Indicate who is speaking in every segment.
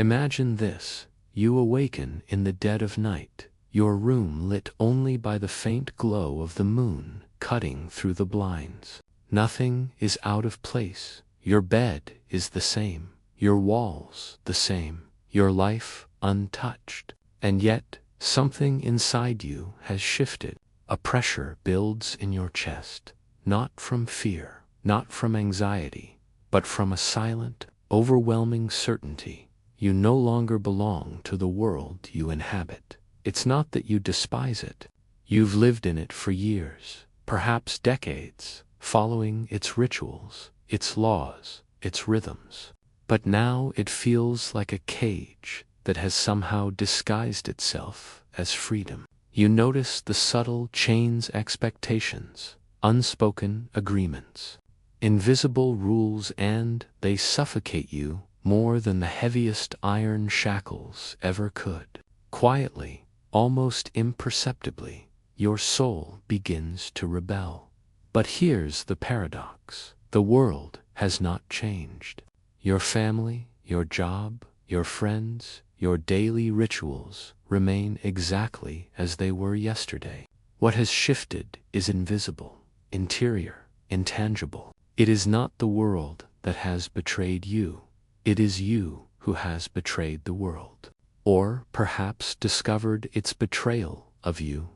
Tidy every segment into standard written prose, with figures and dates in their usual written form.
Speaker 1: Imagine this: you awaken in the dead of night, your room lit only by the faint glow of the moon cutting through the blinds. Nothing is out of place. Your bed is the same, your walls the same, your life untouched. And yet, something inside you has shifted. A pressure builds in your chest, not from fear, not from anxiety, but from a silent, overwhelming certainty. You no longer belong to the world you inhabit. It's not that you despise it. You've lived in it for years, perhaps decades, following its rituals, its laws, its rhythms. But now it feels like a cage that has somehow disguised itself as freedom. You notice the subtle chains, expectations, unspoken agreements, invisible rules, and they suffocate you more than the heaviest iron shackles ever could. Quietly, almost imperceptibly, your soul begins to rebel. But here's the paradox: the world has not changed. Your family, your job, your friends, your daily rituals remain exactly as they were yesterday. What has shifted is invisible, interior, intangible. It is not the world that has betrayed you. It is you who has betrayed the world. Or perhaps discovered its betrayal of you.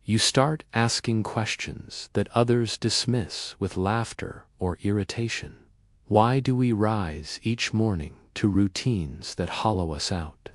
Speaker 1: You start asking questions that others dismiss with laughter or irritation. Why do we rise each morning to routines that hollow us out?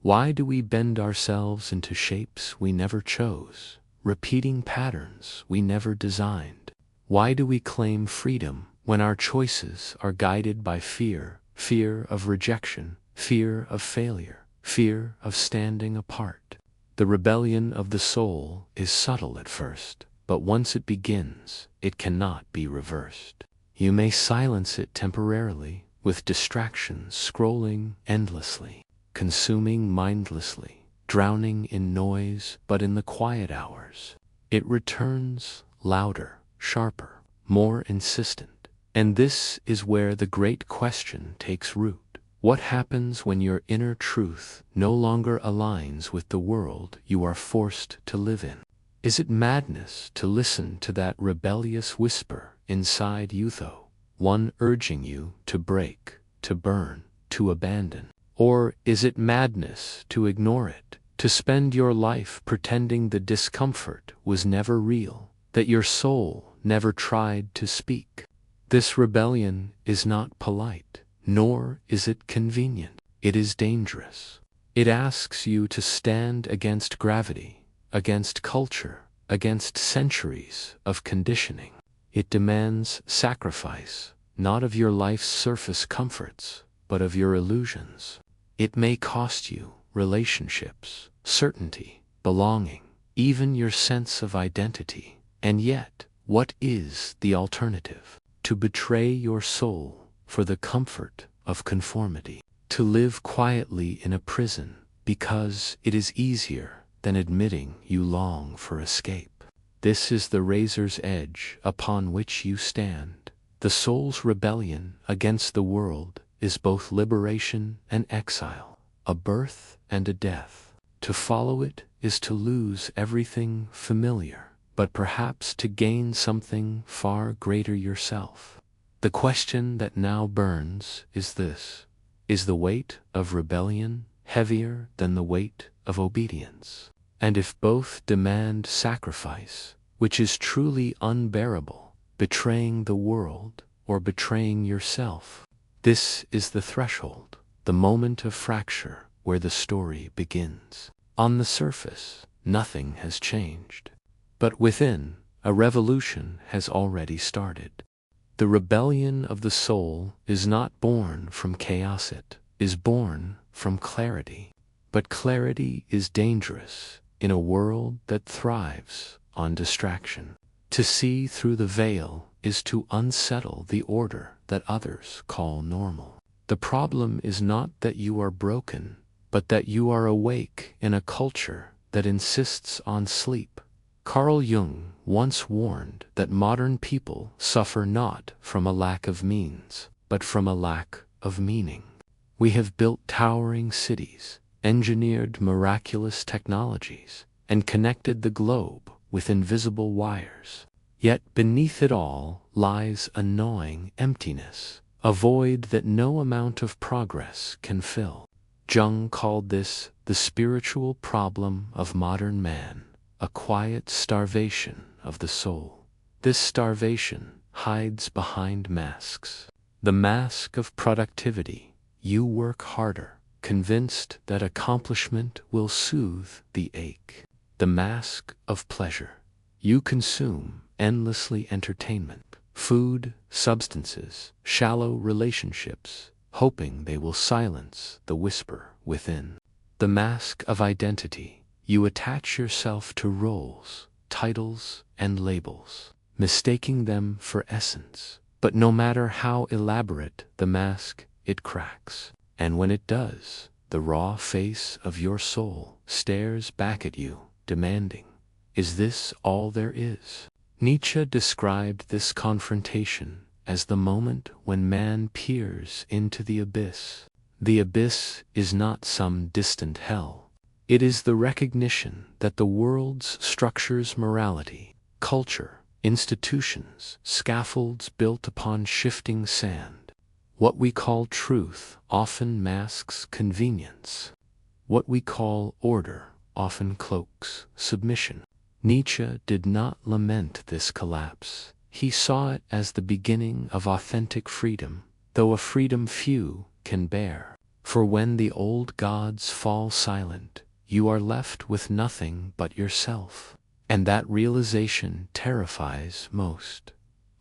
Speaker 1: Why do we bend ourselves into shapes we never chose, repeating patterns we never designed? Why do we claim freedom when our choices are guided by fear? Fear of rejection, fear of failure, fear of standing apart. The rebellion of the soul is subtle at first, but once it begins, it cannot be reversed. You may silence it temporarily with distractions, scrolling endlessly, consuming mindlessly, drowning in noise, but in the quiet hours, it returns louder, sharper, more insistent. And this is where the great question takes root. What happens when your inner truth no longer aligns with the world you are forced to live in? Is it madness to listen to that rebellious whisper inside you, though, one urging you to break, to burn, to abandon? Or is it madness to ignore it, to spend your life pretending the discomfort was never real, that your soul never tried to speak? This rebellion is not polite, nor is it convenient. It is dangerous. It asks you to stand against gravity, against culture, against centuries of conditioning. It demands sacrifice, not of your life's surface comforts, but of your illusions. It may cost you relationships, certainty, belonging, even your sense of identity. And yet, what is the alternative? To betray your soul for the comfort of conformity. To live quietly in a prison because it is easier than admitting you long for escape. This is the razor's edge upon which you stand. The soul's rebellion against the world is both liberation and exile, a birth and a death. To follow it is to lose everything familiar, but perhaps to gain something far greater yourself. The question that now burns is this: is the weight of rebellion heavier than the weight of obedience? And if both demand sacrifice, which is truly unbearable, betraying the world or betraying yourself? This is the threshold, the moment of fracture where the story begins. On the surface, nothing has changed. But within, a revolution has already started. The rebellion of the soul is not born from chaos, it is born from clarity. But clarity is dangerous in a world that thrives on distraction. To see through the veil is to unsettle the order that others call normal. The problem is not that you are broken, but that you are awake in a culture that insists on sleep. Carl Jung once warned that modern people suffer not from a lack of means, but from a lack of meaning. We have built towering cities, engineered miraculous technologies, and connected the globe with invisible wires. Yet beneath it all lies a gnawing emptiness, a void that no amount of progress can fill. Jung called this the spiritual problem of modern man, a quiet starvation of the soul. This starvation hides behind masks. The mask of productivity. You work harder, convinced that accomplishment will soothe the ache. The mask of pleasure. You consume endlessly entertainment, food, substances, shallow relationships, hoping they will silence the whisper within. The mask of identity. You attach yourself to roles, titles, and labels, mistaking them for essence. But no matter how elaborate the mask, it cracks. And when it does, the raw face of your soul stares back at you, demanding, "Is this all there is?" Nietzsche described this confrontation as the moment when man peers into the abyss. The abyss is not some distant hell. It is the recognition that the world's structures, morality, culture, institutions, scaffolds built upon shifting sand. What we call truth often masks convenience. What we call order often cloaks submission. Nietzsche did not lament this collapse. He saw it as the beginning of authentic freedom, though a freedom few can bear. For when the old gods fall silent, you are left with nothing but yourself. And that realization terrifies most.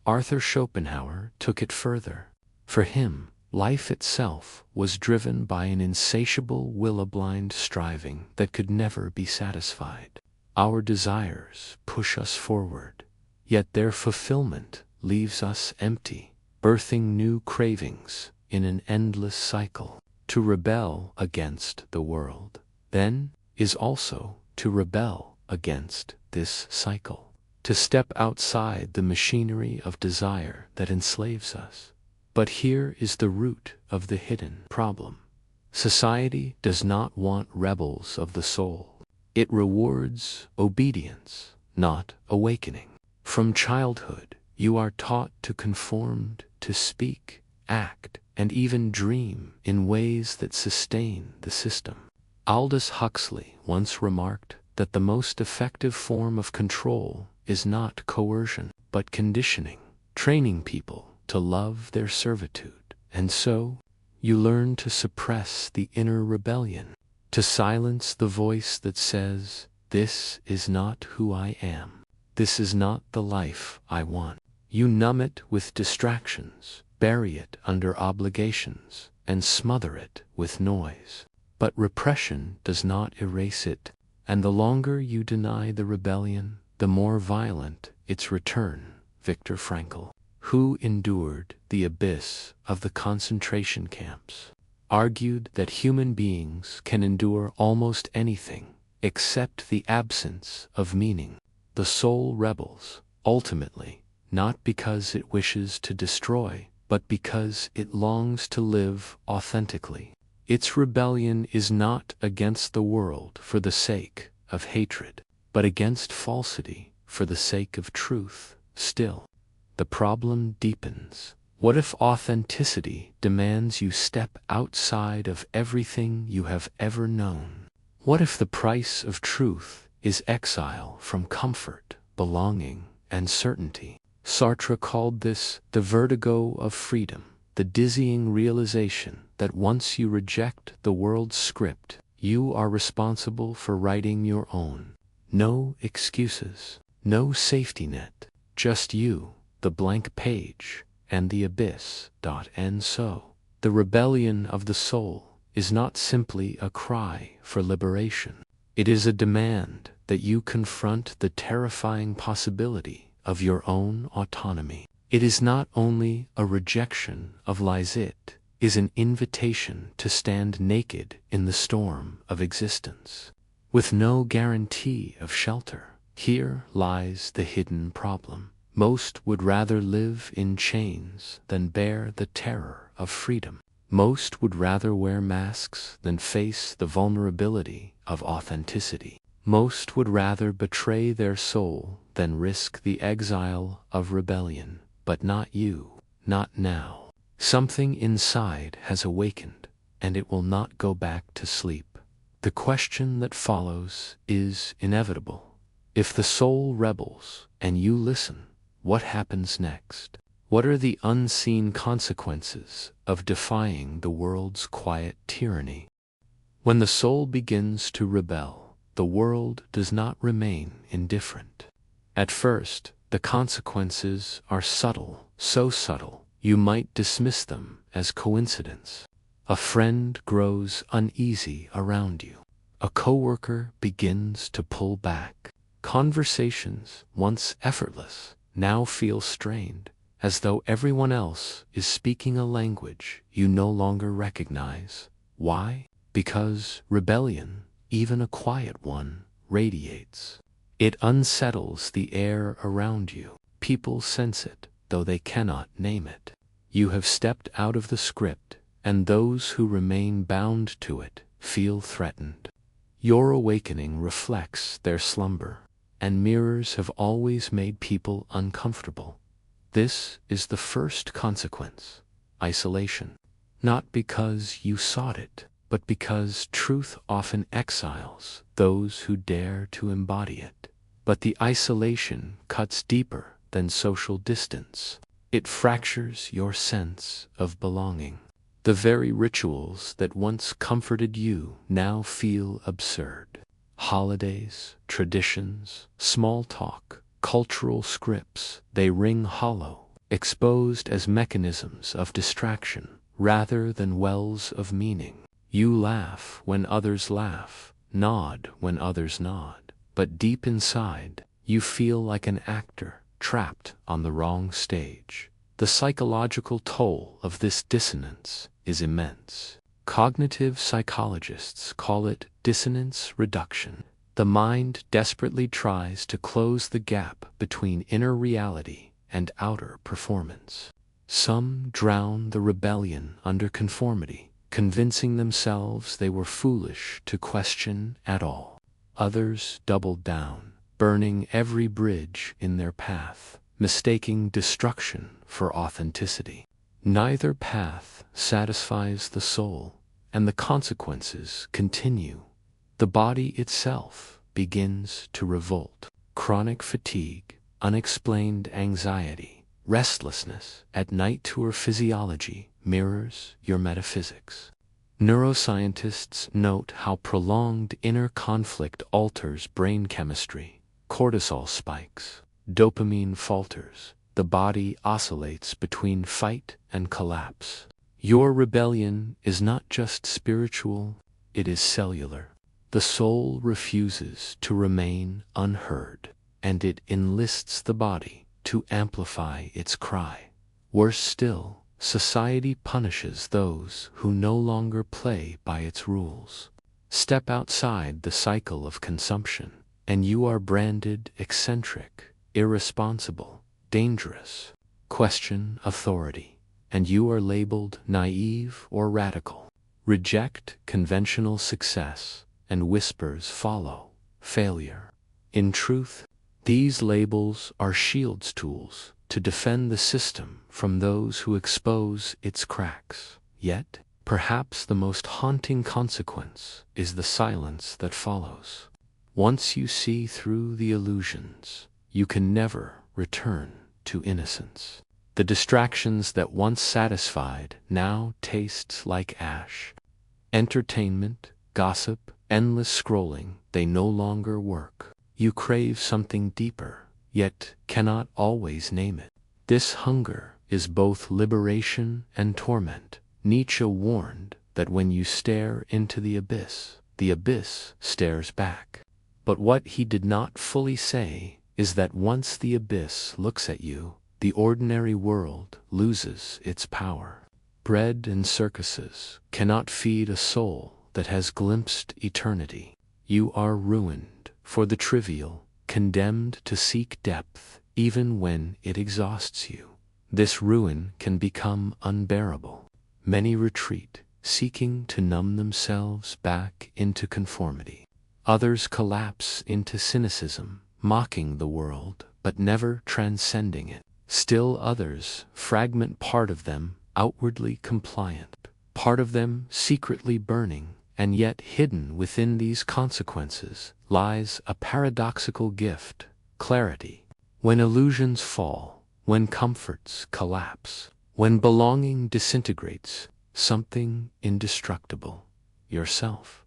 Speaker 1: Arthur Schopenhauer took it further. For him, life itself was driven by an insatiable will-blind striving that could never be satisfied. Our desires push us forward, yet their fulfillment leaves us empty, birthing new cravings in an endless cycle. To rebel against the world, then, is also to rebel against this cycle, to step outside the machinery of desire that enslaves us. But here is the root of the hidden problem. Society does not want rebels of the soul. It rewards obedience, not awakening. From childhood, you are taught to conform, to speak, act, and even dream in ways that sustain the system. Aldous Huxley once remarked that the most effective form of control is not coercion, but conditioning, training people to love their servitude. And so, you learn to suppress the inner rebellion, to silence the voice that says, "This is not who I am. This is not the life I want." You numb it with distractions, bury it under obligations, and smother it with noise. But repression does not erase it, and the longer you deny the rebellion, the more violent its return. Viktor Frankl, who endured the abyss of the concentration camps, argued that human beings can endure almost anything except the absence of meaning. The soul rebels, ultimately, not because it wishes to destroy, but because it longs to live authentically. Its rebellion is not against the world for the sake of hatred, but against falsity for the sake of truth. Still, the problem deepens. What if authenticity demands you step outside of everything you have ever known? What if the price of truth is exile from comfort, belonging, and certainty? Sartre called this the vertigo of freedom, the dizzying realization that once you reject the world's script, you are responsible for writing your own. No excuses, no safety net, just you, the blank page, and the abyss. And so, the rebellion of the soul is not simply a cry for liberation. It is a demand that you confront the terrifying possibility of your own autonomy. It is not only a rejection of lies, it is an invitation to stand naked in the storm of existence, with no guarantee of shelter. Here lies the hidden problem. Most would rather live in chains than bear the terror of freedom. Most would rather wear masks than face the vulnerability of authenticity. Most would rather betray their soul than risk the exile of rebellion. But not you, not now. Something inside has awakened, and it will not go back to sleep. The question that follows is inevitable. If the soul rebels and you listen, what happens next? What are the unseen consequences of defying the world's quiet tyranny? When the soul begins to rebel, the world does not remain indifferent. At first, the consequences are subtle, so subtle, you might dismiss them as coincidence. A friend grows uneasy around you. A coworker begins to pull back. Conversations, once effortless, now feel strained, as though everyone else is speaking a language you no longer recognize. Why? Because rebellion, even a quiet one, radiates. It unsettles the air around you. People sense it, though they cannot name it. You have stepped out of the script, and those who remain bound to it feel threatened. Your awakening reflects their slumber, and mirrors have always made people uncomfortable. This is the first consequence: isolation. Not because you sought it, but because truth often exiles those who dare to embody it. But the isolation cuts deeper than social distance. It fractures your sense of belonging. The very rituals that once comforted you now feel absurd. Holidays, traditions, small talk, cultural scripts, they ring hollow, exposed as mechanisms of distraction rather than wells of meaning. You laugh when others laugh, nod when others nod, but deep inside, you feel like an actor trapped on the wrong stage. The psychological toll of this dissonance is immense. Cognitive psychologists call it dissonance reduction. The mind desperately tries to close the gap between inner reality and outer performance. Some drown the rebellion under conformity, convincing themselves they were foolish to question at all. Others doubled down, burning every bridge in their path, mistaking destruction for authenticity. Neither path satisfies the soul, and the consequences continue. The body itself begins to revolt. Chronic fatigue, unexplained anxiety, restlessness at night. Your physiology mirrors your metaphysics. Neuroscientists note how prolonged inner conflict alters brain chemistry. Cortisol spikes, dopamine falters, the body oscillates between fight and collapse. Your rebellion is not just spiritual, it is cellular. The soul refuses to remain unheard, and it enlists the body to amplify its cry. Worse still, society punishes those who no longer play by its rules. Step outside the cycle of consumption, and you are branded eccentric, irresponsible, dangerous. Question authority, and you are labeled naive or radical. Reject conventional success, and whispers follow: failure. In truth, these labels are shields, tools to defend the system from those who expose its cracks. Yet, perhaps the most haunting consequence is the silence that follows. Once you see through the illusions, you can never return to innocence. The distractions that once satisfied now taste like ash. Entertainment, gossip, endless scrolling, they no longer work. You crave something deeper, yet cannot always name it. This hunger is both liberation and torment. Nietzsche warned that when you stare into the abyss stares back. But what he did not fully say is that once the abyss looks at you, the ordinary world loses its power. Bread and circuses cannot feed a soul that has glimpsed eternity. You are ruined for the trivial, condemned to seek depth even when it exhausts you. This ruin can become unbearable. Many retreat, seeking to numb themselves back into conformity. Others collapse into cynicism, mocking the world, but never transcending it. Still others fragment, part of them outwardly compliant, part of them secretly burning, and yet hidden within these consequences lies a paradoxical gift: clarity. When illusions fall, when comforts collapse, when belonging disintegrates, something indestructible, yourself.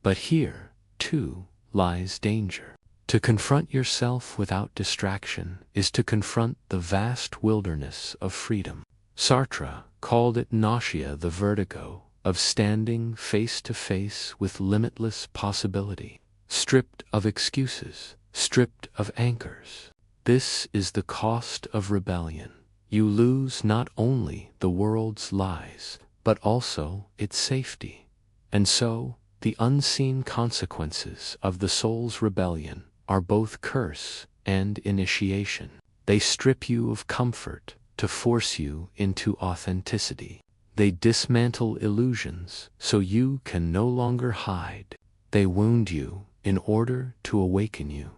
Speaker 1: But here, too, lies danger. To confront yourself without distraction is to confront the vast wilderness of freedom. Sartre called it nausea, the vertigo of standing face to face with limitless possibility, stripped of excuses, stripped of anchors. This is the cost of rebellion. You lose not only the world's lies, but also its safety. And so, the unseen consequences of the soul's rebellion are both curse and initiation. They strip you of comfort to force you into authenticity. They dismantle illusions so you can no longer hide. They wound you in order to awaken you.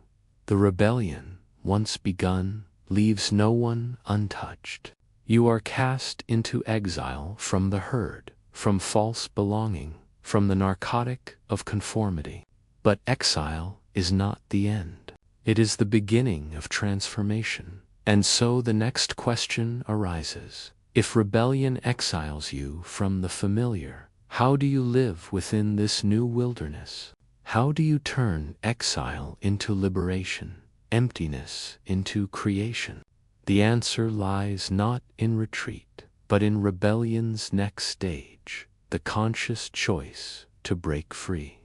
Speaker 1: The rebellion, once begun, leaves no one untouched. You are cast into exile from the herd, from false belonging, from the narcotic of conformity. But exile is not the end. It is the beginning of transformation. And so the next question arises. If rebellion exiles you from the familiar, how do you live within this new wilderness? How do you turn exile into liberation, emptiness into creation? The answer lies not in retreat, but in rebellion's next stage, the conscious choice to break free.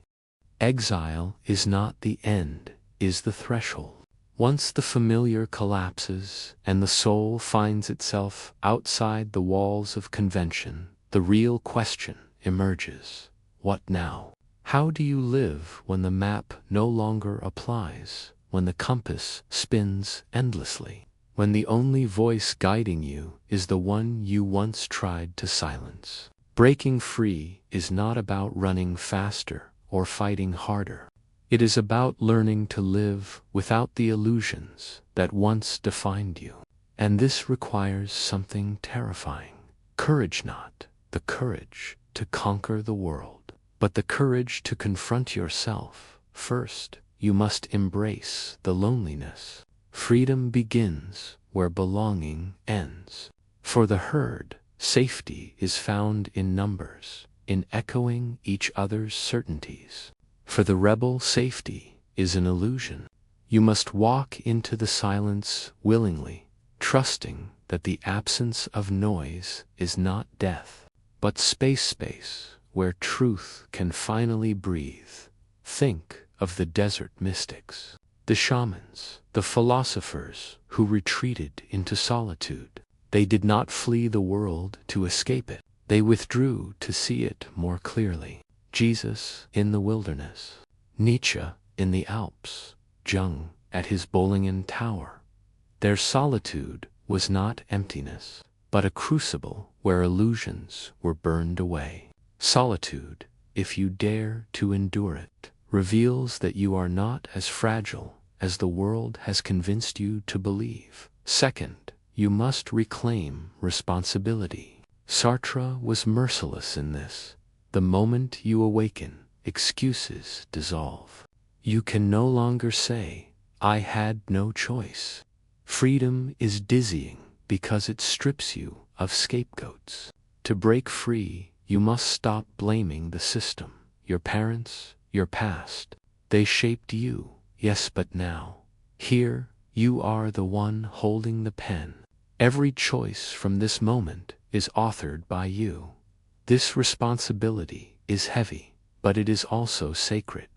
Speaker 1: Exile is not the end, is the threshold. Once the familiar collapses and the soul finds itself outside the walls of convention, the real question emerges: what now? How do you live when the map no longer applies, when the compass spins endlessly, when the only voice guiding you is the one you once tried to silence? Breaking free is not about running faster or fighting harder. It is about learning to live without the illusions that once defined you. And this requires something terrifying. Courage, not the courage to conquer the world, but the courage to confront yourself. First, you must embrace the loneliness. Freedom begins where belonging ends. For the herd, safety is found in numbers, in echoing each other's certainties. For the rebel, safety is an illusion. You must walk into the silence willingly, trusting that the absence of noise is not death, but space where truth can finally breathe. Think of the desert mystics, the shamans, the philosophers who retreated into solitude. They did not flee the world to escape it. They withdrew to see it more clearly. Jesus in the wilderness, Nietzsche in the Alps, Jung at his Bollingen Tower. Their solitude was not emptiness, but a crucible where illusions were burned away. Solitude, if you dare to endure it, reveals that you are not as fragile as the world has convinced you to believe. Second, you must reclaim responsibility. Sartre was merciless in this. The moment you awaken, excuses dissolve. You can no longer say, "I had no choice." Freedom is dizzying because it strips you of scapegoats. To break free, you must stop blaming the system, your parents, your past. They shaped you, yes, but now, here, you are the one holding the pen. Every choice from this moment is authored by you. This responsibility is heavy, but it is also sacred.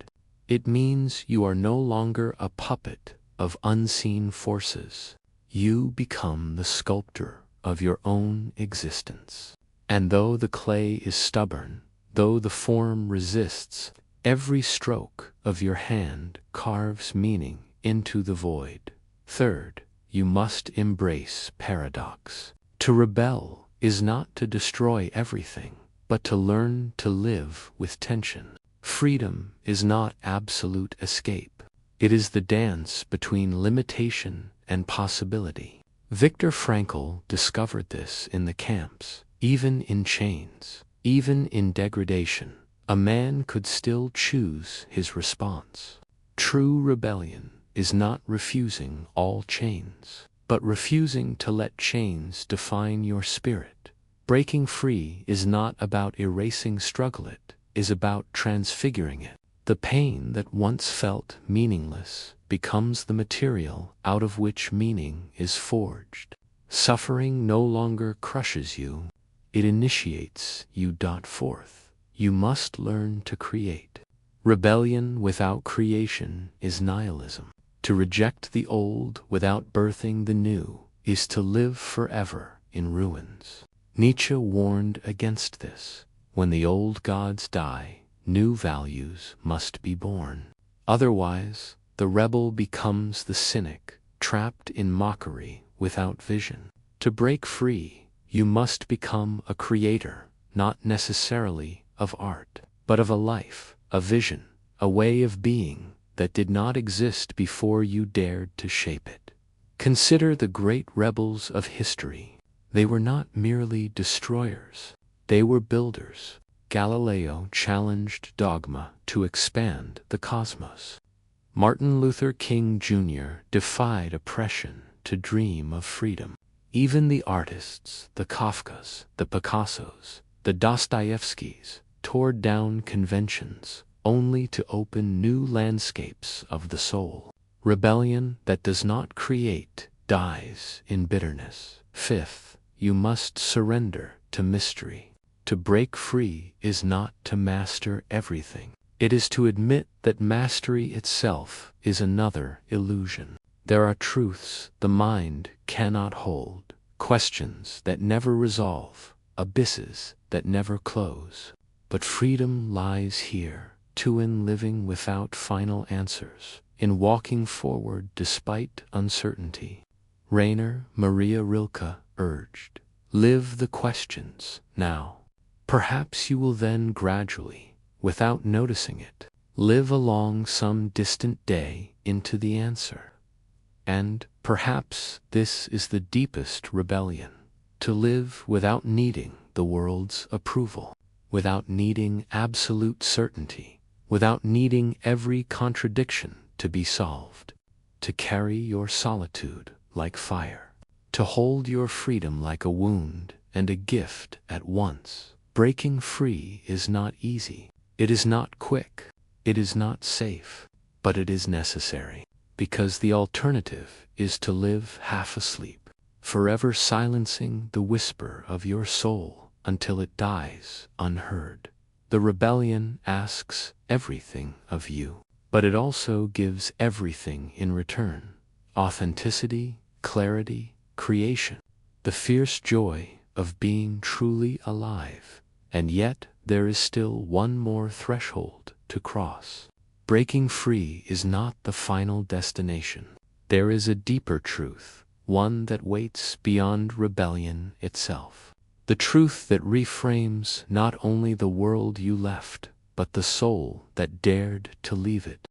Speaker 1: It means you are no longer a puppet of unseen forces. You become the sculptor of your own existence. And though the clay is stubborn, though the form resists, every stroke of your hand carves meaning into the void. Third, you must embrace paradox. To rebel is not to destroy everything, but to learn to live with tension. Freedom is not absolute escape. It is the dance between limitation and possibility. Viktor Frankl discovered this in the camps. Even in chains, even in degradation, a man could still choose his response. True rebellion is not refusing all chains, but refusing to let chains define your spirit. Breaking free is not about erasing struggle, it is about transfiguring it. The pain that once felt meaningless becomes the material out of which meaning is forged. Suffering no longer crushes you, it initiates you. Forth, you must learn to create. Rebellion without creation is nihilism. To reject the old without birthing the new is to live forever in ruins. Nietzsche warned against this. When the old gods die, new values must be born. Otherwise, the rebel becomes the cynic, trapped in mockery without vision. To break free, you must become a creator, not necessarily of art, but of a life, a vision, a way of being that did not exist before you dared to shape it. Consider the great rebels of history. They were not merely destroyers, they were builders. Galileo challenged dogma to expand the cosmos. Martin Luther King Jr. defied oppression to dream of freedom. Even the artists, the Kafkas, the Picassos, the Dostoevskys, tore down conventions only to open new landscapes of the soul. Rebellion that does not create dies in bitterness. Fifth, you must surrender to mystery. To break free is not to master everything. It is to admit that mastery itself is another illusion. There are truths the mind cannot hold, questions that never resolve, abysses that never close. But freedom lies here, too, in living without final answers, in walking forward despite uncertainty. Rainer Maria Rilke urged, "Live the questions now. Perhaps you will then gradually, without noticing it, live along some distant day into the answer." And perhaps this is the deepest rebellion, to live without needing the world's approval, without needing absolute certainty, without needing every contradiction to be solved, to carry your solitude like fire, to hold your freedom like a wound and a gift at once. Breaking free is not easy. It is not quick. It is not safe. But it is necessary. Because the alternative is to live half asleep, forever silencing the whisper of your soul until it dies unheard. The rebellion asks everything of you, but it also gives everything in return. Authenticity, clarity, creation. The fierce joy of being truly alive. And yet there is still one more threshold to cross. Breaking free is not the final destination. There is a deeper truth, one that waits beyond rebellion itself. The truth that reframes not only the world you left, but the soul that dared to leave it.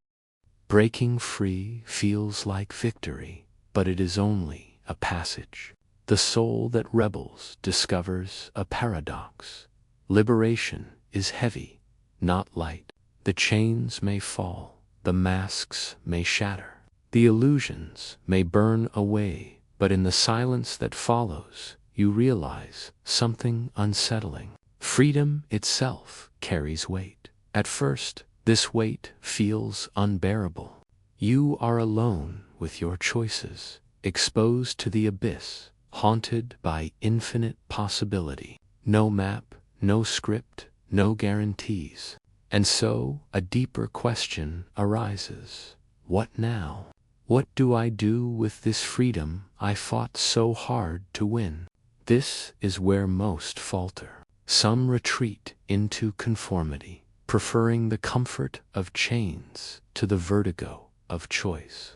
Speaker 1: Breaking free feels like victory, but it is only a passage. The soul that rebels discovers a paradox. Liberation is heavy, not light. The chains may fall, the masks may shatter, the illusions may burn away, but in the silence that follows, you realize something unsettling. Freedom itself carries weight. At first, this weight feels unbearable. You are alone with your choices, exposed to the abyss, haunted by infinite possibility. No map, no script, no guarantees. And so a deeper question arises. What now? What do I do with this freedom I fought so hard to win? This is where most falter. Some retreat into conformity, preferring the comfort of chains to the vertigo of choice.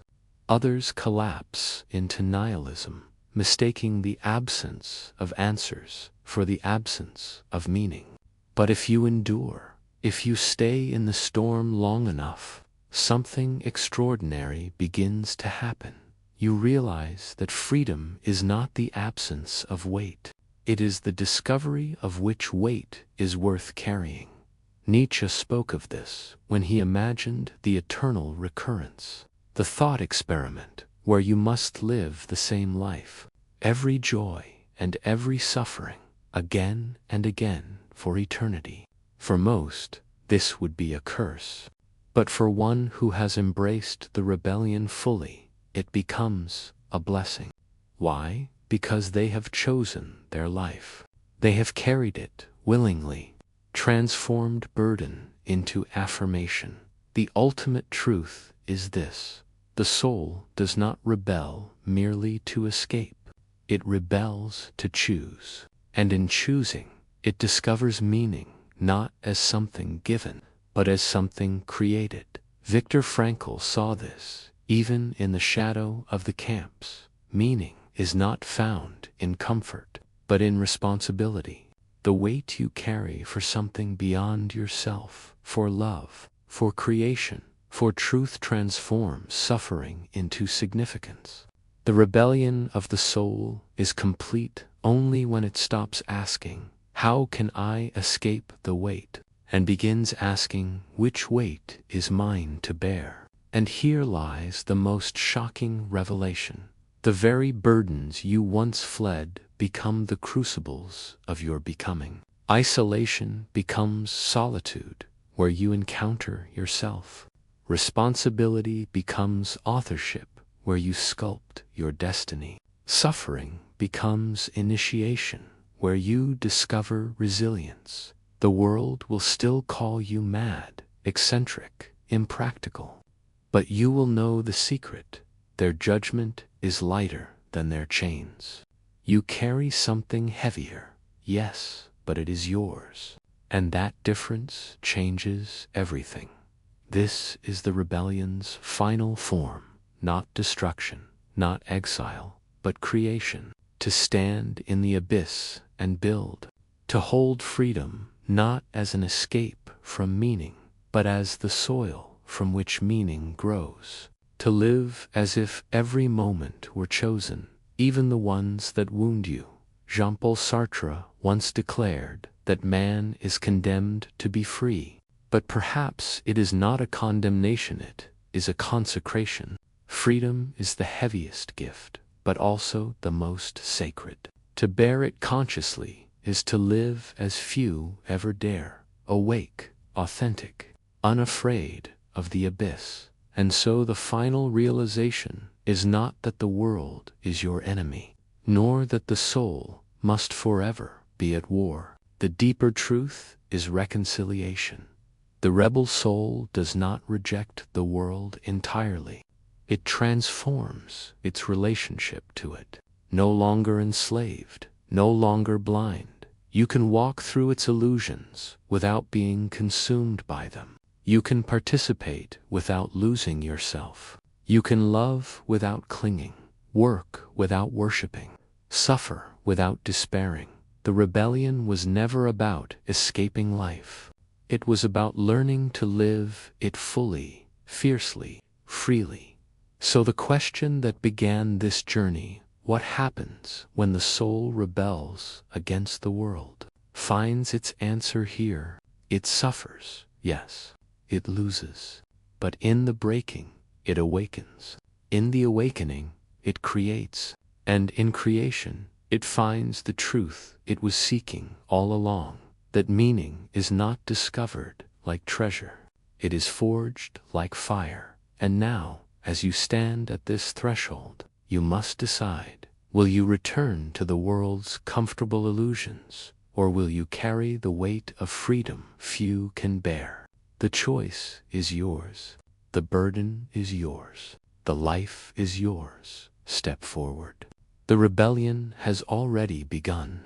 Speaker 1: Others collapse into nihilism, mistaking the absence of answers for the absence of meaning. But if you endure, if you stay in the storm long enough, something extraordinary begins to happen. You realize that freedom is not the absence of weight. It is the discovery of which weight is worth carrying. Nietzsche spoke of this when he imagined the eternal recurrence, the thought experiment where you must live the same life, every joy and every suffering, again and again for eternity. For most, this would be a curse. But for one who has embraced the rebellion fully, it becomes a blessing. Why? Because they have chosen their life. They have carried it willingly, transformed burden into affirmation. The ultimate truth is this: the soul does not rebel merely to escape. It rebels to choose. And in choosing, it discovers meaning not as something given, but as something created. Viktor Frankl saw this even in the shadow of the camps. Meaning is not found in comfort, but in responsibility. The weight you carry for something beyond yourself, for love, for creation, for truth transforms suffering into significance. The rebellion of the soul is complete only when it stops asking, "How can I escape the weight?" and begins asking, "Which weight is mine to bear?" And here lies the most shocking revelation. The very burdens you once fled become the crucibles of your becoming. Isolation becomes solitude, where you encounter yourself. Responsibility becomes authorship, where you sculpt your destiny. Suffering becomes initiation, where you discover resilience. The world will still call you mad, eccentric, impractical. But you will know the secret. Their judgment is lighter than their chains. You carry something heavier, yes, but it is yours. And that difference changes everything. This is the rebellion's final form, not destruction, not exile, but creation. To stand in the abyss and build. To hold freedom not as an escape from meaning, but as the soil from which meaning grows. To live as if every moment were chosen, even the ones that wound you. Jean-Paul Sartre once declared that man is condemned to be free, but perhaps it is not a condemnation, it is a consecration. Freedom is the heaviest gift, but also the most sacred. To bear it consciously is to live as few ever dare, awake, authentic, unafraid of the abyss. And so the final realization is not that the world is your enemy, nor that the soul must forever be at war. The deeper truth is reconciliation. The rebel soul does not reject the world entirely. It transforms its relationship to it. No longer enslaved, no longer blind, you can walk through its illusions without being consumed by them. You can participate without losing yourself. You can love without clinging, work without worshiping, suffer without despairing. The rebellion was never about escaping life. It was about learning to live it fully, fiercely, freely. So the question that began this journey, what happens when the soul rebels against the world, finds its answer here. It suffers, yes. It loses. But in the breaking, it awakens. In the awakening, it creates. And in creation, it finds the truth it was seeking all along, that meaning is not discovered like treasure. It is forged like fire. And now, as you stand at this threshold, you must decide, will you return to the world's comfortable illusions, or will you carry the weight of freedom few can bear? The choice is yours. The burden is yours. The life is yours. Step forward. The rebellion has already begun.